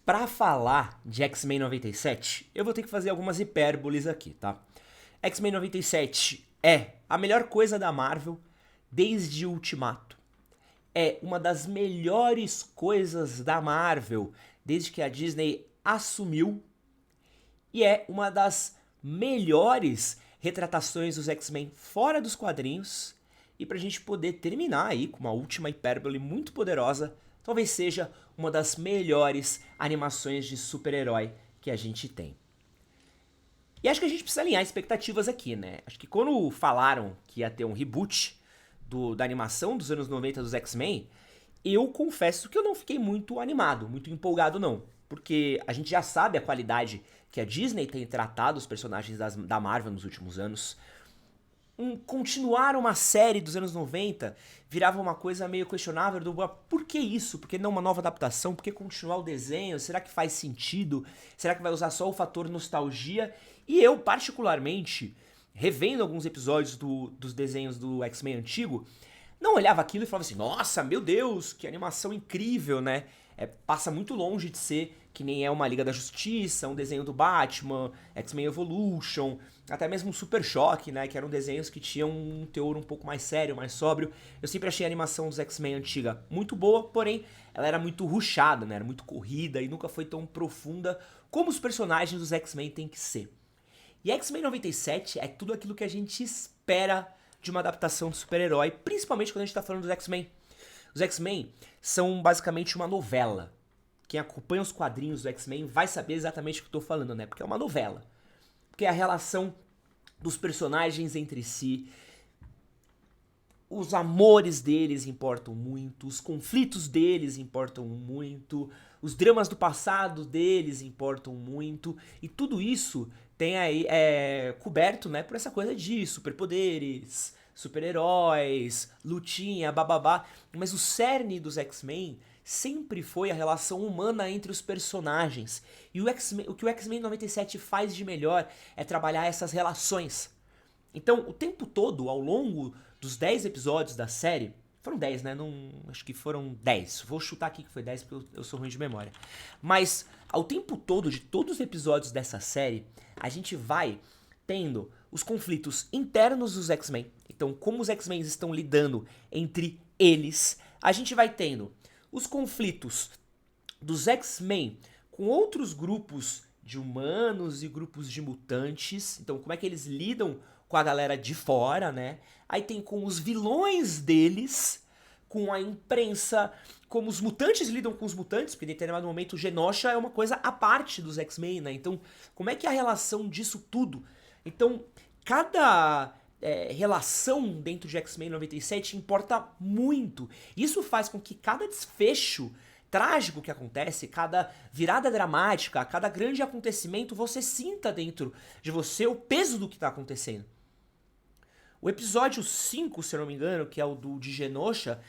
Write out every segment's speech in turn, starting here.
Pra falar de X-Men 97, eu vou ter que fazer algumas hipérboles aqui, tá? X-Men 97 é a melhor coisa da Marvel desde Ultimato. É uma das melhores coisas da Marvel desde que a Disney assumiu e é uma das melhores retratações dos X-Men fora dos quadrinhos. E pra gente poder terminar aí com uma última hipérbole muito poderosa, talvez seja uma das melhores animações de super-herói que a gente tem. E acho que a gente precisa alinhar expectativas aqui, né? Acho que quando falaram que ia ter um reboot da animação dos anos 90 dos X-Men, eu confesso que eu não fiquei muito animado, muito empolgado não. Porque a gente já sabe a qualidade que a Disney tem tratado os personagens da Marvel nos últimos anos. Continuar uma série dos anos 90 virava uma coisa meio questionável do por que isso? Por que não uma nova adaptação? Por que continuar o desenho? Será que faz sentido? Será que vai usar só o fator nostalgia? E eu, particularmente, revendo alguns episódios dos desenhos do X-Men antigo, não olhava aquilo e falava assim, nossa, meu Deus, que animação incrível, né? Passa muito longe de ser que nem é uma Liga da Justiça, um desenho do Batman, X-Men Evolution, até mesmo um Super Choque, né? Que eram desenhos que tinham um teor um pouco mais sério, mais sóbrio. Eu sempre achei a animação dos X-Men antiga muito boa, porém ela era muito rushada, né? Era muito corrida e nunca foi tão profunda como os personagens dos X-Men têm que ser. E X-Men 97 é tudo aquilo que a gente espera de uma adaptação de super-herói, principalmente quando a gente tá falando dos X-Men. Os X-Men são basicamente uma novela. Quem acompanha os quadrinhos do X-Men vai saber exatamente o que eu tô falando, né? Porque é uma novela. Porque é a relação dos personagens entre si, os amores deles importam muito, os conflitos deles importam muito, os dramas do passado deles importam muito, e tudo isso tem aí coberto, né, por essa coisa de superpoderes, super-heróis, lutinha, bababá, mas o cerne dos X-Men sempre foi a relação humana entre os personagens. E o que o X-Men 97 faz de melhor é trabalhar essas relações. Então, o tempo todo, ao longo dos 10 episódios da série, foram 10, né? Não, acho que foram 10. Vou chutar aqui que foi 10 porque eu sou ruim de memória. Mas, ao tempo todo de todos os episódios dessa série, a gente vai tendo os conflitos internos dos X-Men. Então, como os X-Men estão lidando entre eles, a gente vai tendo os conflitos dos X-Men com outros grupos de humanos e grupos de mutantes. Então, como é que eles lidam com a galera de fora, né? Aí tem com os vilões deles, com a imprensa, como os mutantes lidam com os mutantes, porque em determinado momento o Genosha é uma coisa à parte dos X-Men, né? Então, como é que é a relação disso tudo? Então, cada relação dentro de X-Men 97 importa muito. Isso faz com que cada desfecho trágico que acontece, cada virada dramática, cada grande acontecimento, você sinta dentro de você o peso do que está acontecendo. O episódio 5, se eu não me engano, que é o de Genosha,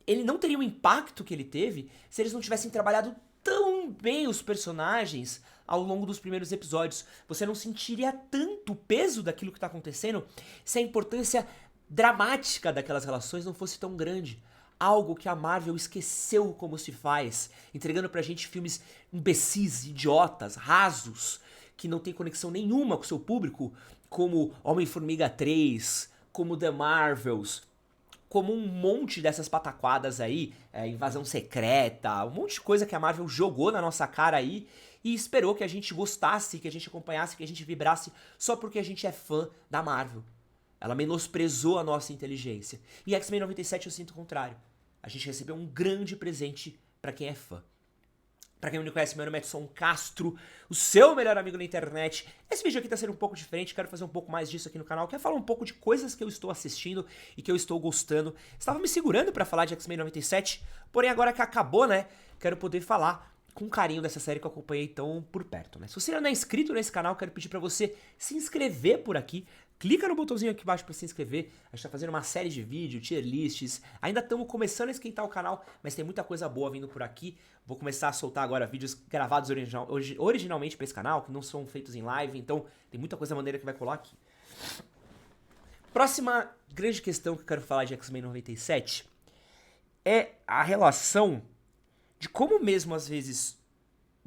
ele não teria o impacto que ele teve se eles não tivessem trabalhado tão bem os personagens ao longo dos primeiros episódios. Você não sentiria tanto o peso daquilo que está acontecendo se a importância dramática daquelas relações não fosse tão grande. Algo que a Marvel esqueceu como se faz, entregando pra gente filmes imbecis, idiotas, rasos, que não tem conexão nenhuma com o seu público, como Homem-Formiga 3, como The Marvels, como um monte dessas pataquadas aí, Invasão Secreta, um monte de coisa que a Marvel jogou na nossa cara aí e esperou que a gente gostasse, que a gente acompanhasse, que a gente vibrasse só porque a gente é fã da Marvel. Ela menosprezou a nossa inteligência. E X-Men 97 eu sinto o contrário. A gente recebeu um grande presente pra quem é fã. Pra quem não me conhece, meu nome é Edson Castro, o seu melhor amigo na internet. Esse vídeo aqui tá sendo um pouco diferente, quero fazer um pouco mais disso aqui no canal. Quero falar um pouco de coisas que eu estou assistindo e que eu estou gostando. Estava me segurando pra falar de X-Men 97, porém agora que acabou, né, quero poder falar com carinho dessa série que eu acompanhei tão por perto, né? Se você ainda não é inscrito nesse canal, quero pedir pra você se inscrever por aqui. Clica no botãozinho aqui embaixo para se inscrever. A gente tá fazendo uma série de vídeos, tier lists. Ainda estamos começando a esquentar o canal, mas tem muita coisa boa vindo por aqui. Vou começar a soltar agora vídeos gravados originalmente para esse canal, que não são feitos em live, então tem muita coisa maneira que vai colar aqui. Próxima grande questão que eu quero falar de X-Men 97 é a relação de como mesmo às vezes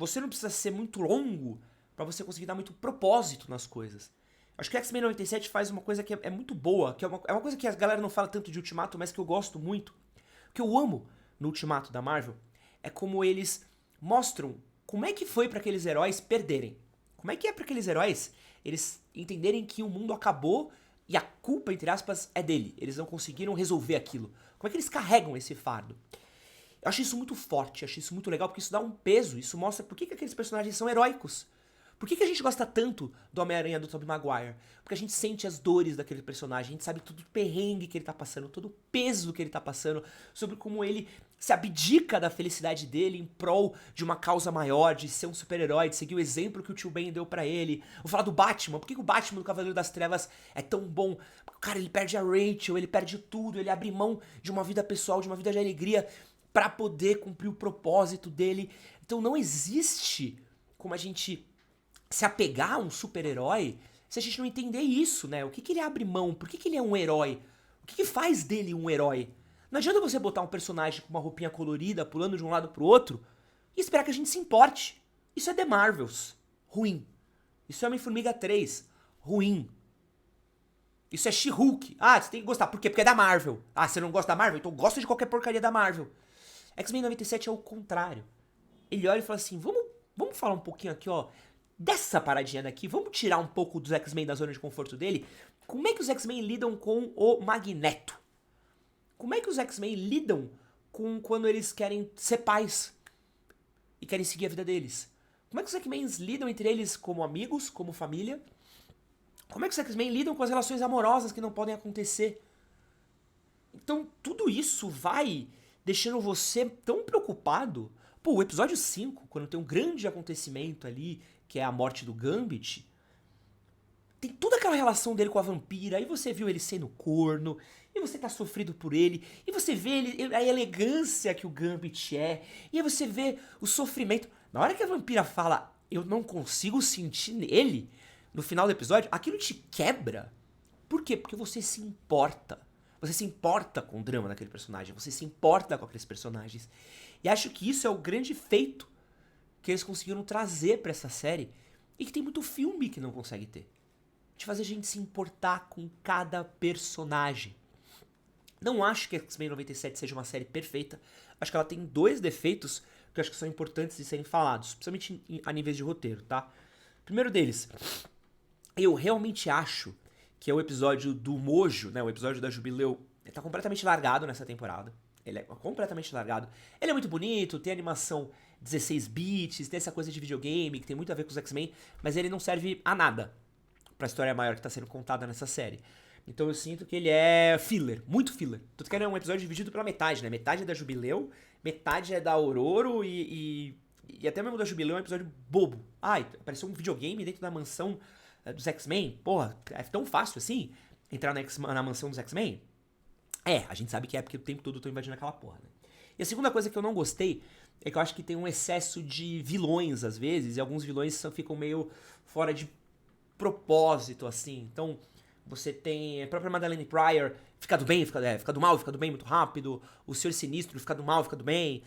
você não precisa ser muito longo pra você conseguir dar muito propósito nas coisas. Acho que X-Men 97 faz uma coisa que é muito boa, que é uma coisa que a galera não fala tanto de Ultimato, mas que eu gosto muito. O que eu amo no Ultimato da Marvel é como eles mostram como é que foi pra aqueles heróis perderem. Como é que é pra aqueles heróis eles entenderem que o mundo acabou e a culpa, entre aspas, é dele. Eles não conseguiram resolver aquilo. Como é que eles carregam esse fardo? Eu acho isso muito forte, acho isso muito legal, porque isso dá um peso, isso mostra por que aqueles personagens são heróicos. Por que a gente gosta tanto do Homem-Aranha do Tobey Maguire? Porque a gente sente as dores daquele personagem, a gente sabe todo o perrengue que ele tá passando, todo o peso que ele tá passando, sobre como ele se abdica da felicidade dele em prol de uma causa maior, de ser um super-herói, de seguir o exemplo que o tio Ben deu pra ele. Vou falar do Batman, por que o Batman do Cavaleiro das Trevas é tão bom? Cara, ele perde a Rachel, ele perde tudo, ele abre mão de uma vida pessoal, de uma vida de alegria, pra poder cumprir o propósito dele. Então não existe como a gente se apegar a um super-herói se a gente não entender isso, né? O que ele abre mão? Por que ele é um herói? O que faz dele um herói? Não adianta você botar um personagem com uma roupinha colorida, pulando de um lado pro outro, e esperar que a gente se importe. Isso é The Marvels. Ruim. Isso é Homem-Formiga 3. Ruim. Isso é She-Hulk. Ah, você tem que gostar. Por quê? Porque é da Marvel. Ah, você não gosta da Marvel? Então gosta de qualquer porcaria da Marvel. X-Men 97 é o contrário. Ele olha e fala assim, vamos falar um pouquinho aqui, ó, dessa paradinha daqui, vamos tirar um pouco dos X-Men da zona de conforto dele. Como é que os X-Men lidam com o Magneto? Como é que os X-Men lidam com quando eles querem ser pais e querem seguir a vida deles? Como é que os X-Men lidam entre eles como amigos, como família? Como é que os X-Men lidam com as relações amorosas que não podem acontecer? Então, tudo isso vai deixando você tão preocupado. Pô, o episódio 5, quando tem um grande acontecimento ali, que é a morte do Gambit, tem toda aquela relação dele com a vampira, aí você viu ele sendo corno, e você tá sofrido por ele, e você vê a elegância que o Gambit é, e aí você vê o sofrimento. Na hora que a vampira fala, eu não consigo sentir nele, no final do episódio, aquilo te quebra. Por quê? Porque você se importa. Você se importa com o drama daquele personagem, você se importa com aqueles personagens. E acho que isso é o grande feito que eles conseguiram trazer pra essa série e que tem muito filme que não consegue ter. De fazer a gente se importar com cada personagem. Não acho que X-Men 97 seja uma série perfeita. Acho que ela tem dois defeitos que eu acho que são importantes de serem falados, principalmente a níveis de roteiro, tá? Primeiro deles, eu realmente acho que é o episódio do Mojo, né, o episódio da Jubileu, ele tá completamente largado nessa temporada. Ele é completamente largado. Ele é muito bonito, tem animação 16 bits, tem essa coisa de videogame que tem muito a ver com os X-Men, mas ele não serve a nada pra história maior que tá sendo contada nessa série. Então eu sinto que ele é filler, muito filler. Tanto que ele é um episódio dividido pela metade, né? Metade é da Jubileu, metade é da Aurora e até mesmo da Jubileu é um episódio bobo. Ai, apareceu um videogame dentro da mansão dos X-Men. Porra, é tão fácil assim entrar na mansão dos X-Men? É, a gente sabe que é porque o tempo todo eu tô invadindo aquela porra, né? E a segunda coisa que eu não gostei é que eu acho que tem um excesso de vilões às vezes, e alguns vilões ficam meio fora de propósito, assim. Então, você tem a própria Madeleine Pryor, fica do bem, fica do mal, fica do bem muito rápido. O Senhor Sinistro fica do mal, fica do bem.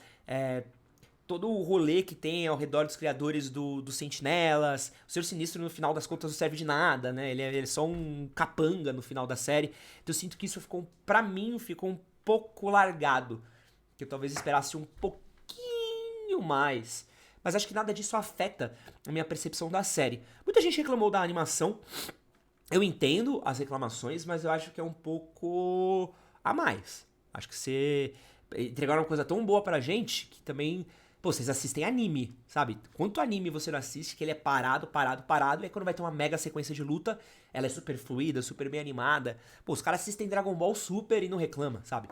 Todo o rolê que tem ao redor dos criadores dos Sentinelas. O Senhor Sinistro, no final das contas, não serve de nada, né? Ele é só um capanga no final da série. Então eu sinto que isso ficou, pra mim, ficou um pouco largado. Que eu talvez esperasse um pouquinho mais. Mas acho que nada disso afeta a minha percepção da série. Muita gente reclamou da animação. Eu entendo as reclamações, mas eu acho que é um pouco a mais. Acho que você entregaram uma coisa tão boa pra gente que também... Pô, vocês assistem anime, sabe? Quanto anime você não assiste, que ele é parado, e aí quando vai ter uma mega sequência de luta, ela é super fluida, super bem animada. Pô, os caras assistem Dragon Ball Super e não reclamam, sabe?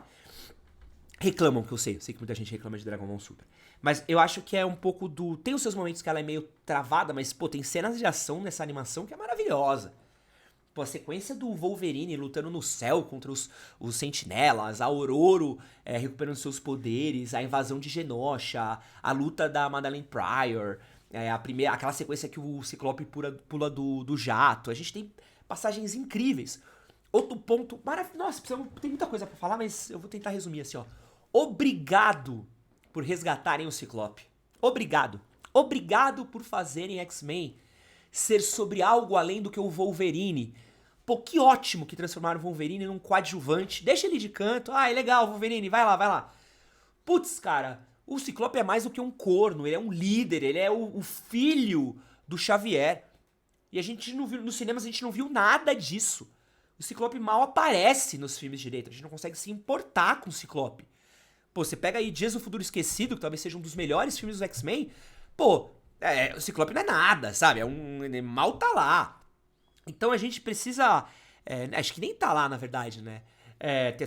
Reclamam, que eu sei que muita gente reclama de Dragon Ball Super. Mas eu acho que é um pouco do... Tem os seus momentos que ela é meio travada, mas, pô, tem cenas de ação nessa animação que é maravilhosa. Pô, a sequência do Wolverine lutando no céu contra os Sentinelas, a Ororo recuperando seus poderes, a invasão de Genosha, a luta da Madeleine Pryor, aquela sequência que o Ciclope pula do jato. A gente tem passagens incríveis. Outro ponto maravilhoso. Nossa, tem muita coisa pra falar, mas eu vou tentar resumir assim, ó. Obrigado por resgatarem o Ciclope. Obrigado. Obrigado por fazerem X-Men ser sobre algo além do que o Wolverine. Pô, que ótimo que transformaram o Wolverine num coadjuvante. Deixa ele de canto. Ah, é legal, Wolverine, vai lá, vai lá. Putz, cara, o Ciclope é mais do que um corno, ele é um líder, ele é o filho do Xavier. E a gente não viu, nos cinemas a gente não viu nada disso. O Ciclope mal aparece nos filmes direito, a gente não consegue se importar com o Ciclope. Pô, você pega aí Dias do Futuro Esquecido, que talvez seja um dos melhores filmes dos X-Men. Pô, o Ciclope não é nada, sabe? Ele mal tá lá. Então a gente precisa. Acho que nem tá lá, na verdade, né?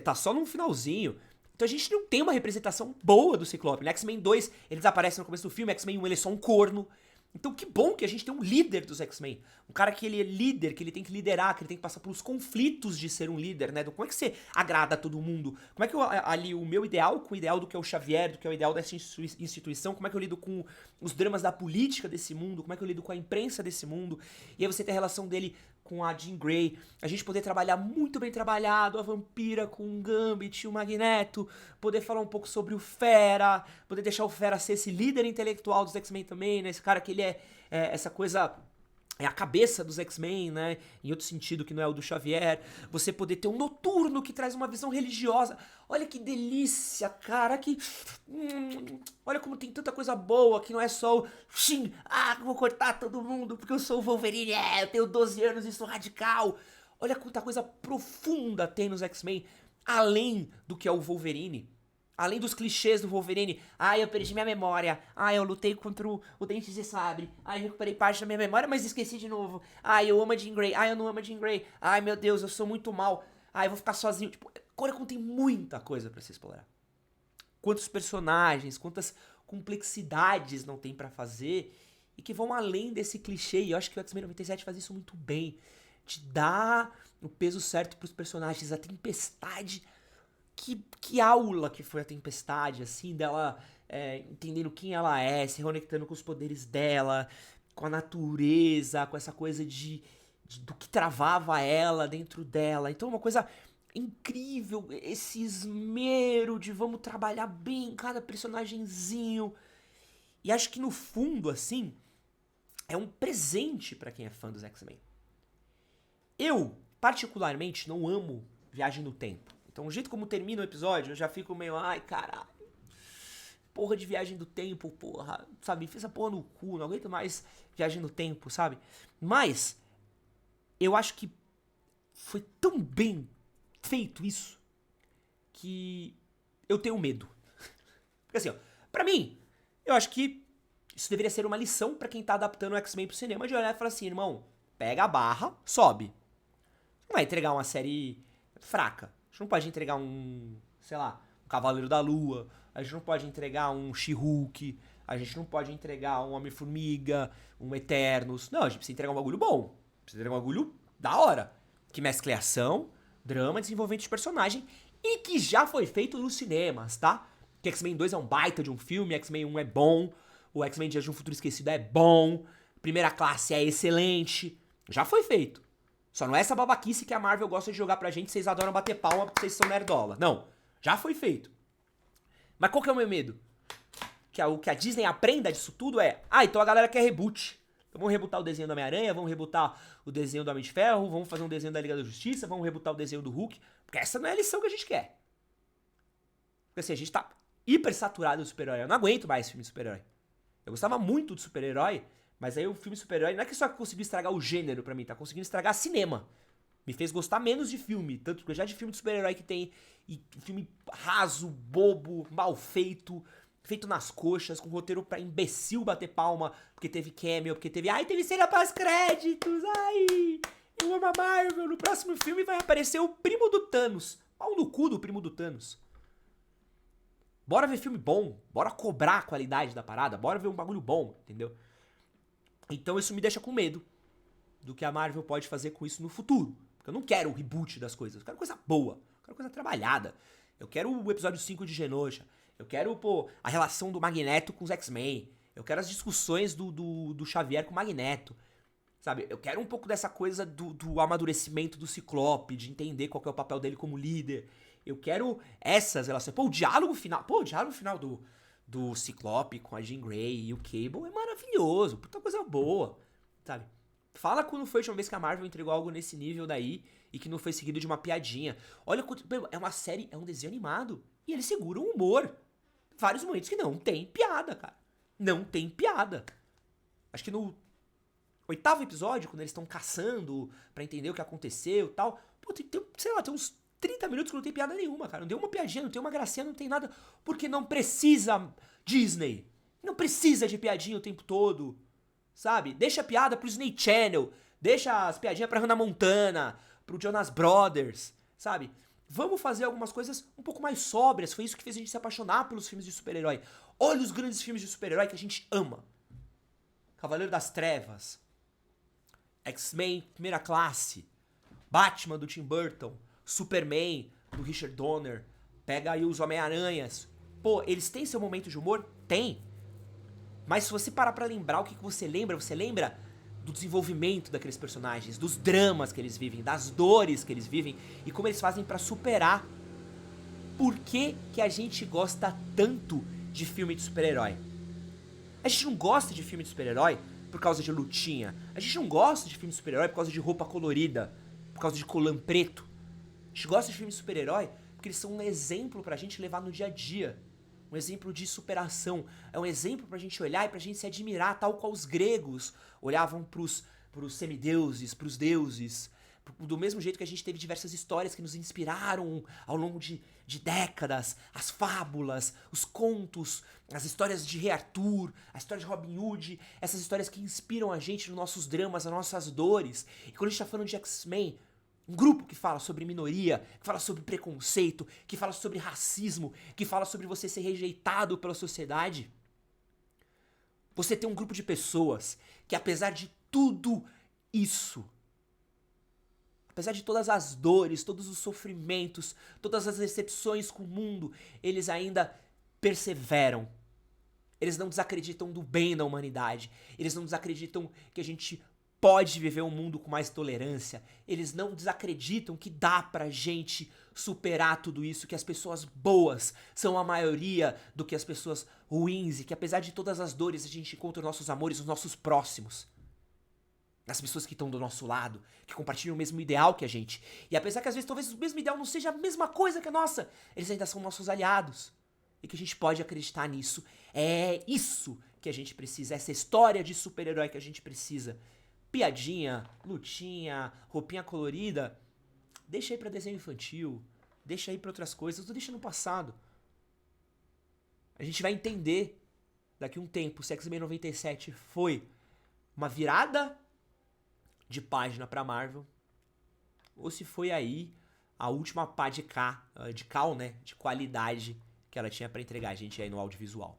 Tá só no finalzinho. Então a gente não tem uma representação boa do Ciclope. No X-Men 2, ele desaparece no começo do filme. X-Men 1, ele é só um corno. Então que bom que a gente tem um líder dos X-Men. Um cara que ele é líder, que ele tem que liderar, que ele tem que passar pelos conflitos de ser um líder, né? Como é que você agrada todo mundo? Como é que eu alio o meu ideal com o ideal do que é o Xavier, do que é o ideal dessa instituição? Como é que eu lido com os dramas da política desse mundo? Como é que eu lido com a imprensa desse mundo? E aí você tem a relação dele com a Jean Grey, a gente poder trabalhar muito bem trabalhado, a Vampira com o Gambit, o Magneto, poder falar um pouco sobre o Fera, poder deixar o Fera ser esse líder intelectual dos X-Men também, né? Esse cara que ele é essa coisa... É a cabeça dos X-Men, né? Em outro sentido que não é o do Xavier. Você poder ter um Noturno que traz uma visão religiosa. Olha que delícia, cara. Olha como tem tanta coisa boa que não é só o... vou cortar todo mundo porque eu sou o Wolverine. Eu tenho 12 anos e sou radical. Olha quanta coisa profunda tem nos X-Men. Além do que é o Wolverine. Além dos clichês do Wolverine. Eu perdi minha memória. Eu lutei contra o Dente de Sabre. Eu recuperei parte da minha memória, mas esqueci de novo. Eu amo a Jean Grey. Eu não amo a Jean Grey. Meu Deus, eu sou muito mal. Eu vou ficar sozinho. Tipo, Coracle tem muita coisa pra se explorar. Quantos personagens, quantas complexidades não tem pra fazer e que vão além desse clichê. E eu acho que o X-Men 97 faz isso muito bem. Te dá o peso certo pros personagens. A Tempestade... Que aula que foi a Tempestade, assim, dela entendendo quem ela é, se reconectando com os poderes dela, com a natureza, com essa coisa do que travava ela dentro dela. Então, uma coisa incrível, esse esmero de vamos trabalhar bem cada personagenzinho. E acho que no fundo, assim, é um presente pra quem é fã dos X-Men. Eu, particularmente, não amo viagem no tempo. Então, o jeito como termina o episódio, eu já fico meio, caralho, porra de viagem do tempo, porra, sabe, fiz essa porra no cu, não aguento mais viagem no tempo, sabe? Mas, eu acho que foi tão bem feito isso, que eu tenho medo. Porque assim, pra mim, eu acho que isso deveria ser uma lição pra quem tá adaptando o X-Men pro cinema, de olhar e falar assim, irmão, pega a barra, sobe. Não vai entregar uma série fraca. A gente não pode entregar um Cavaleiro da Lua, a gente não pode entregar um She-Hulk, a gente não pode entregar um Homem-Formiga, um Eternos. Não, a gente precisa entregar um bagulho bom. Precisa entregar um bagulho da hora. Que mescle ação, drama, desenvolvimento de personagem e que já foi feito nos cinemas, tá? Que X-Men 2 é um baita de um filme, X-Men 1 é bom, o X-Men Dias de um Futuro Esquecido é bom, Primeira Classe é excelente. Já foi feito. Só não é essa babaquice que a Marvel gosta de jogar pra gente, vocês adoram bater palma porque vocês são nerdola. Não, já foi feito. Mas qual que é o meu medo? Que a Disney aprenda disso tudo então a galera quer reboot. Então vamos rebootar o desenho do Homem-Aranha, vamos rebootar o desenho do Homem de Ferro, vamos fazer um desenho da Liga da Justiça, vamos rebootar o desenho do Hulk, porque essa não é a lição que a gente quer. Porque assim, a gente tá hiper saturado de super-herói, eu não aguento mais filme de super-herói. Eu gostava muito de super-herói, mas aí o filme super-herói não é que só conseguiu estragar o gênero pra mim, tá conseguindo estragar cinema. Me fez gostar menos de filme, tanto que já de filme de super-herói que tem e filme raso, bobo, mal feito, feito nas coxas, com roteiro pra imbecil bater palma, porque teve cameo, porque teve cena pós-créditos, eu amo a Marvel, no próximo filme vai aparecer o primo do Thanos, pau no cu do primo do Thanos. Bora ver filme bom, bora cobrar a qualidade da parada, bora ver um bagulho bom, entendeu? Então isso me deixa com medo do que a Marvel pode fazer com isso no futuro. Porque eu não quero o reboot das coisas, eu quero coisa boa, eu quero coisa trabalhada. Eu quero o episódio 5 de Genosha, eu quero, a relação do Magneto com os X-Men, eu quero as discussões do Xavier com o Magneto, sabe? Eu quero um pouco dessa coisa do amadurecimento do Ciclope, de entender qual que é o papel dele como líder. Eu quero essas relações. O diálogo final do Ciclope com a Jean Grey e o Cable é maravilhoso, puta coisa boa, sabe? Fala quando foi a última vez que a Marvel entregou algo nesse nível daí e que não foi seguido de uma piadinha. Olha quanto. É uma série, é um desenho animado. E ele segura o humor. Vários momentos que não tem piada, cara. Não tem piada. Acho que no 8º episódio, quando eles estão caçando pra entender o que aconteceu e tal. Pô, sei lá, tem uns 30 minutos que não tem piada nenhuma, cara. Não tem uma piadinha, não tem uma gracinha, não tem nada. Porque não precisa, Disney. Não precisa de piadinha o tempo todo. Sabe? Deixa a piada pro Disney Channel. Deixa as piadinhas pra Hannah Montana. Pro Jonas Brothers. Sabe? Vamos fazer algumas coisas um pouco mais sóbrias. Foi isso que fez a gente se apaixonar pelos filmes de super-herói. Olha os grandes filmes de super-herói que a gente ama. Cavaleiro das Trevas. X-Men Primeira Classe. Batman do Tim Burton. Superman do Richard Donner. Pega aí os Homem-Aranhas. Pô, eles têm seu momento de humor? Tem. Mas se você parar pra lembrar o que você lembra do desenvolvimento daqueles personagens, dos dramas que eles vivem, das dores que eles vivem e como eles fazem pra superar. Por que que a gente gosta tanto de filme de super-herói? A gente não gosta de filme de super-herói por causa de lutinha. A gente não gosta de filme de super-herói por causa de roupa colorida, por causa de colã preto. A gente gosta de filme de super-herói porque eles são um exemplo pra gente levar no dia a dia. Um exemplo de superação. É um exemplo pra gente olhar e pra gente se admirar, tal qual os gregos olhavam pros semideuses, pros deuses. Do mesmo jeito que a gente teve diversas histórias que nos inspiraram ao longo de décadas. As fábulas, os contos, as histórias de Rei Arthur, a história de Robin Hood. Essas histórias que inspiram a gente nos nossos dramas, nas nossas dores. E quando a gente tá falando de X-Men, um grupo que fala sobre minoria, que fala sobre preconceito, que fala sobre racismo, que fala sobre você ser rejeitado pela sociedade. Você tem um grupo de pessoas que, apesar de tudo isso, apesar de todas as dores, todos os sofrimentos, todas as decepções com o mundo, eles ainda perseveram. Eles não desacreditam do bem da humanidade. Eles não desacreditam que a gente pode viver um mundo com mais tolerância. Eles não desacreditam que dá pra gente superar tudo isso, que as pessoas boas são a maioria do que as pessoas ruins e que apesar de todas as dores a gente encontra os nossos amores, os nossos próximos. As pessoas que estão do nosso lado, que compartilham o mesmo ideal que a gente. E apesar que às vezes talvez o mesmo ideal não seja a mesma coisa que a nossa, eles ainda são nossos aliados. E que a gente pode acreditar nisso. É isso que a gente precisa, essa história de super-herói que a gente precisa. Piadinha, lutinha, roupinha colorida, deixa aí pra desenho infantil, deixa aí pra outras coisas, ou deixa no passado. A gente vai entender daqui a um tempo se X-Men 97 foi uma virada de página pra Marvel, ou se foi aí a última pá de cal, né, de qualidade que ela tinha pra entregar a gente aí no audiovisual.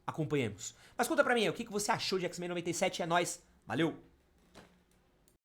Acompanhemos. Mas conta pra mim aí, o que você achou de X-Men 97? É nóis, valeu!